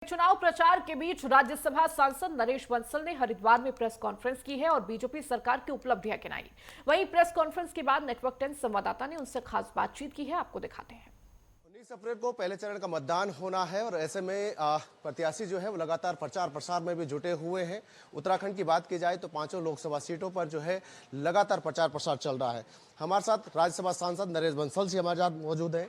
चुनाव प्रचार के बीच राज्यसभा सांसद नरेश बंसल ने हरिद्वार में प्रेस कॉन्फ्रेंस की है और बीजेपी सरकार की उपलब्धियां गिनाई। वहीं प्रेस कॉन्फ्रेंस के बाद नेटवर्क 10 संवाददाता ने उनसे खास बातचीत की है, आपको दिखाते हैं। 19 अप्रैल को पहले चरण का मतदान होना है और ऐसे में प्रत्याशी जो है वो लगातार प्रचार प्रसार में भी जुटे हुए हैं। उत्तराखंड की बात की जाए तो 5 लोकसभा सीटों पर जो है लगातार प्रचार प्रसार चल रहा है। हमारे साथ राज्यसभा सांसद नरेश बंसल जी हमारे साथ मौजूद हैं।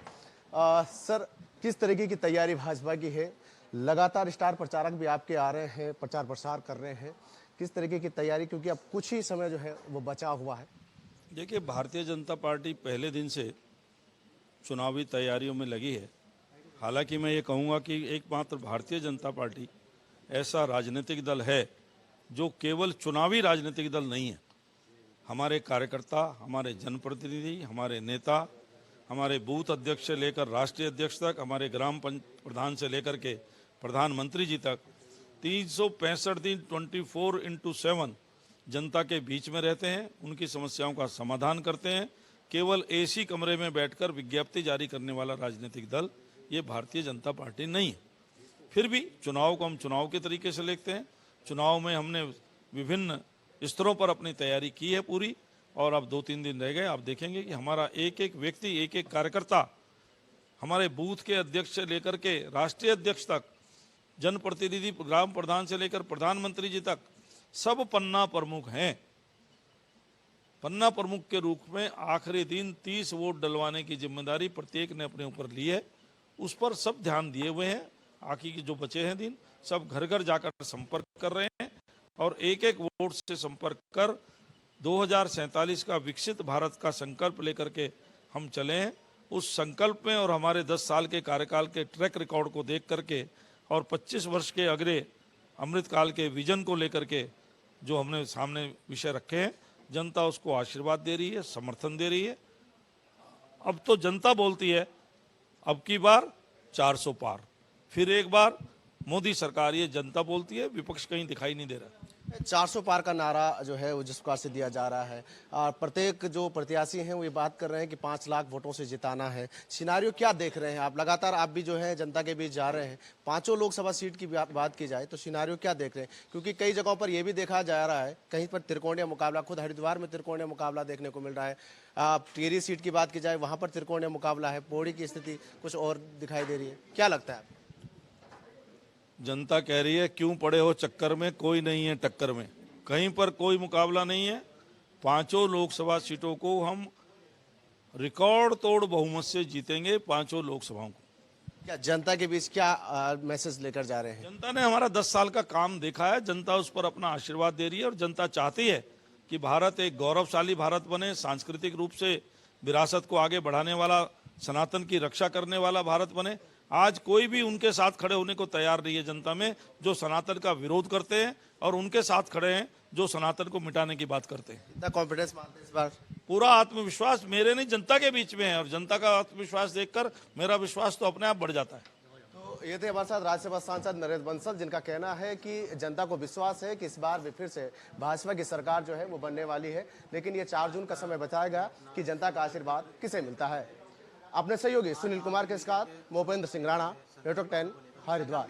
सर, किस तरीके की तैयारी भाजपा की है? लगातार स्टार प्रचारक भी आपके आ रहे हैं, प्रचार प्रसार कर रहे हैं। किस तरीके की तैयारी, क्योंकि अब कुछ ही समय जो है वो बचा हुआ है? देखिए, भारतीय जनता पार्टी पहले दिन से चुनावी तैयारियों में लगी है। हालांकि मैं ये कहूँगा कि एकमात्र भारतीय जनता पार्टी ऐसा राजनीतिक दल है जो केवल चुनावी राजनीतिक दल नहीं है। हमारे कार्यकर्ता, हमारे जनप्रतिनिधि, हमारे नेता, हमारे बूथ अध्यक्ष से लेकर राष्ट्रीय अध्यक्ष तक, हमारे ग्राम प्रधान से लेकर के प्रधानमंत्री जी तक 365 दिन 24/7 जनता के बीच में रहते हैं, उनकी समस्याओं का समाधान करते हैं। केवल एसी कमरे में बैठकर विज्ञप्ति जारी करने वाला राजनीतिक दल ये भारतीय जनता पार्टी नहीं है। फिर भी चुनाव को हम चुनाव के तरीके से लेते हैं। चुनाव में हमने विभिन्न स्तरों पर अपनी तैयारी की है पूरी, और अब 2-3 दिन रह गए। आप देखेंगे कि हमारा एक एक व्यक्ति, एक एक कार्यकर्ता, हमारे बूथ के अध्यक्ष से लेकर के राष्ट्रीय अध्यक्ष तक, जनप्रतिनिधि, ग्राम प्रधान से लेकर प्रधानमंत्री जी तक, सब पन्ना प्रमुख हैं। पन्ना प्रमुख के रूप में आखिरी दिन 30 वोट डलवाने की जिम्मेदारी प्रत्येक ने अपने ऊपर ली है। उस पर सब ध्यान दिए हुए हैं। आखिर के जो बचे हैं दिन, सब घर घर जाकर संपर्क कर रहे हैं और एक एक वोट से संपर्क कर 2047 का विकसित भारत का संकल्प लेकर के हम चले हैं। उस संकल्प में और हमारे 10 साल के कार्यकाल के ट्रैक रिकॉर्ड को देख करके और 25 वर्ष के अगले अमृतकाल के विजन को लेकर के जो हमने सामने विषय रखे हैं, जनता उसको आशीर्वाद दे रही है, समर्थन दे रही है। अब तो जनता बोलती है, अब की बार 400 पार, फिर एक बार मोदी सरकार, ये जनता बोलती है, विपक्ष कहीं दिखाई नहीं दे रहा। 400 पार का नारा जो है वो जिस प्रकार से दिया जा रहा है, और प्रत्येक जो प्रत्याशी हैं वो ये बात कर रहे हैं कि 5 लाख वोटों से जिताना है। सिनारियो क्या देख रहे हैं आप? लगातार आप भी जो है जनता के बीच जा रहे हैं। 5 लोकसभा सीट की बात की जाए तो सिनारियो क्या देख रहे हैं? क्योंकि कई जगहों पर यह भी देखा जा रहा है, कहीं पर त्रिकोणीय मुकाबला, खुद हरिद्वार में त्रिकोणीय मुकाबला देखने को मिल रहा है। टिहरी सीट की बात की जाए, वहाँ पर त्रिकोणीय मुकाबला है। पौड़ी की स्थिति कुछ और दिखाई दे रही है। क्या लगता है? जनता कह रही है, क्यों पड़े हो चक्कर में, कोई नहीं है टक्कर में। कहीं पर कोई मुकाबला नहीं है। 5 लोकसभा सीटों को हम रिकॉर्ड तोड़ बहुमत से जीतेंगे। 5 लोकसभाओं को। क्या जनता के बीच क्या मैसेज लेकर जा रहे हैं? जनता ने हमारा 10 साल का काम देखा है, जनता उस पर अपना आशीर्वाद दे रही है और जनता चाहती है कि भारत एक गौरवशाली भारत बने, सांस्कृतिक रूप से विरासत को आगे बढ़ाने वाला, सनातन की रक्षा करने वाला भारत बने। आज कोई भी उनके साथ खड़े होने को तैयार नहीं है जनता में, जो सनातन का विरोध करते हैं, और उनके साथ खड़े हैं जो सनातन को मिटाने की बात करते हैं। इतना कॉन्फिडेंस मानते हैं इस बार? पूरा आत्मविश्वास मेरे नहीं, जनता के बीच में है, और जनता का आत्मविश्वास देखकर मेरा विश्वास तो अपने आप बढ़ जाता है। तो ये थे हमारे साथ राज्यसभा सांसद नरेश बंसल, जिनका कहना है कि जनता को विश्वास है कि इस बार भी फिर से भाजपा की सरकार जो है वो बनने वाली है, लेकिन ये 4 जून का समय बताएगा कि जनता का आशीर्वाद किसे मिलता है। अपने सहयोगी सुनील कुमार के साथ मोपेंद्र सिंह राणा, नेटवर्क 10, हरिद्वार।